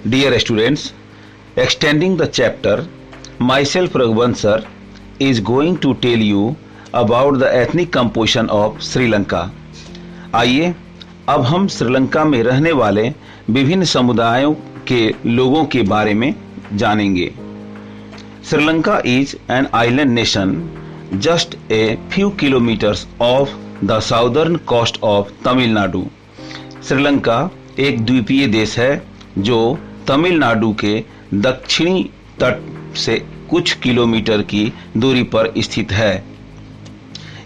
Dear students, extending the chapter, myself Raghuvansh sir is going to tell you about the ethnic composition of Sri Lanka. आइए अब हम श्रीलंका में रहने वाले विभिन्न समुदायों के लोगों के बारे में जानेंगे. Sri Lanka is an island nation just a few kilometers off the southern coast of Tamil Nadu. Sri Lanka एक द्वीपीय देश है जो तमिलनाडु के दक्षिणी तट से कुछ किलोमीटर की दूरी पर स्थित है.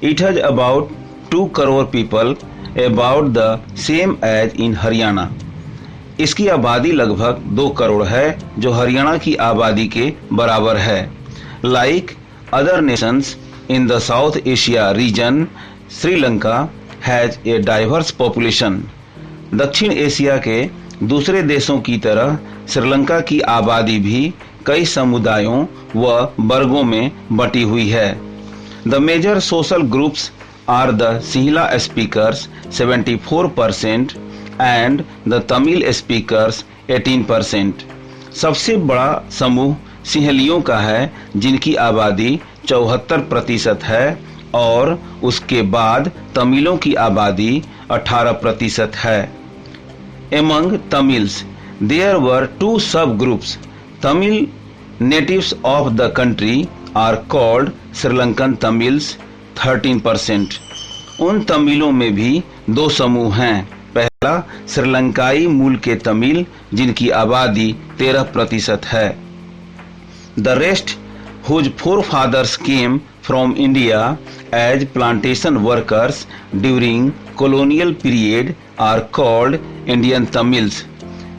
It has about 2 crore people, about the same as in Haryana. इसकी आबादी लगभग 2 करोड़ है जो हरियाणा की आबादी के बराबर है. Like other nations in the South Asia region, Sri Lanka has a diverse population. दक्षिण एशिया के दूसरे देशों की तरह श्रीलंका की आबादी भी कई समुदायों व वर्गों में बटी हुई है. The major social groups are the Sinhala speakers 74% and the Tamil speakers 18%. सबसे बड़ा समूह सिंहलियों का है जिनकी आबादी 74% है और उसके बाद तमिलों की आबादी 18% है. Among Tamils, there were 2 subgroups. Tamil natives of the country are called Sri Lankan Tamils 13%. उन तमिलों में भी 2 समूह हैं. पहला श्रीलंकाई मूल के तमिल जिनकी आबादी 13% है. The rest whose forefathers came from India as plantation workers during colonial period are called Indian Tamils.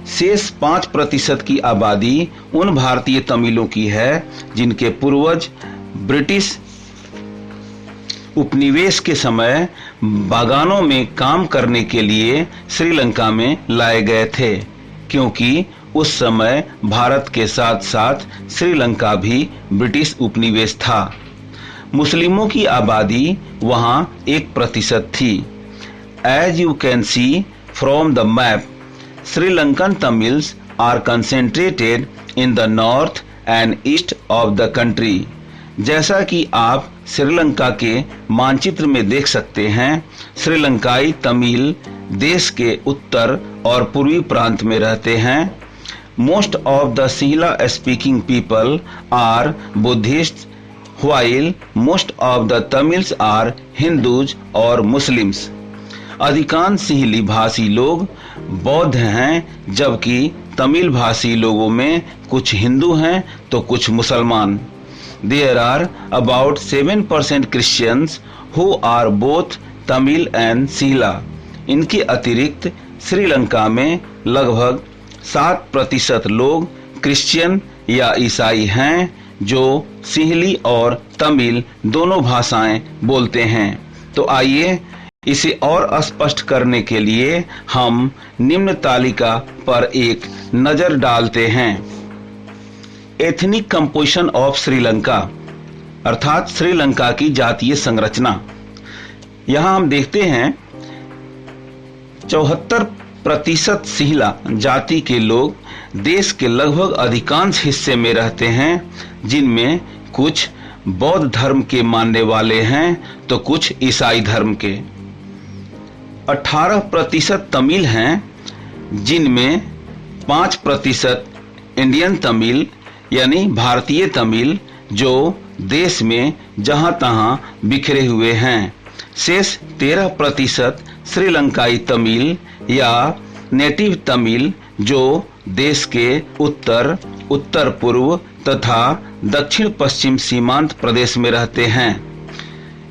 शेष 5% की आबादी उन भारतीय तमिलों की है जिनके पूर्वज ब्रिटिश उपनिवेश के समय बागानों में काम करने के लिए श्रीलंका में लाए गए थे, क्योंकि उस समय भारत के साथ साथ श्रीलंका भी ब्रिटिश उपनिवेश था. मुस्लिमों की आबादी वहां 1% थी. As you can see from the map, Sri Lankan Tamils are concentrated in the north and east of the country. जैसा कि आप श्रीलंका के मानचित्र में देख सकते हैं, श्रीलंकाई तमिल देश के उत्तर और पूर्वी प्रांत में रहते हैं. Most of the Sinhala speaking people are Buddhists, while most of the Tamils are Hindus or Muslims. अधिकांश सिंहली भाषी लोग बौद्ध हैं जबकि तमिल भाषी लोगों में कुछ हिंदू हैं तो कुछ मुसलमान. There are about 7% Christians who are both Tamil and Sinhala. इनके अतिरिक्त श्रीलंका में लगभग 7% लोग क्रिश्चियन या ईसाई हैं जो सिंहली और तमिल दोनों भाषाएं बोलते हैं. तो आइए इसे और स्पष्ट करने के लिए हम निम्न तालिका पर एक नजर डालते हैं. एथनिक कंपोजिशन ऑफ श्रीलंका अर्थात श्रीलंका की जातीय संरचना. यहां हम देखते हैं 74% सिंहला जाति के लोग देश के लगभग अधिकांश हिस्से में रहते हैं, जिनमें कुछ बौद्ध धर्म के मानने वाले हैं तो कुछ ईसाई धर्म के. 18% तमिल हैं जिनमें 5% इंडियन तमिल यानी भारतीय तमिल जो देश में जहां तहां बिखरे हुए हैं. शेष 13% श्रीलंकाई तमिल या नेटिव तमिल जो देश के उत्तर, उत्तर पूर्व तथा दक्षिण पश्चिम सीमांत प्रदेश में रहते हैं.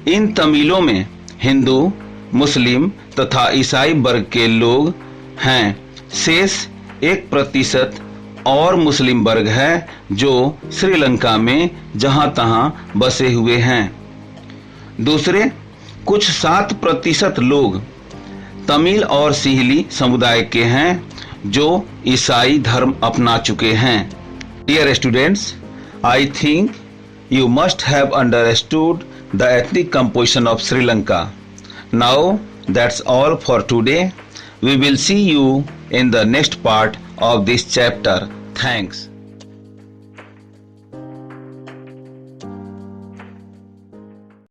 इन तमिलों में हिंदू, मुस्लिम तथा ईसाई वर्ग के लोग हैं. शेष 1% और मुस्लिम वर्ग है जो श्रीलंका में जहां तहां बसे हुए हैं. दूसरे कुछ 7% लोग तमिल और सिंहली समुदाय के हैं जो ईसाई धर्म अपना चुके हैं. Dear students, I think you must have understood the ethnic composition of Sri Lanka. Now that's all for today. We will see you in the next part of this chapter. Thanks.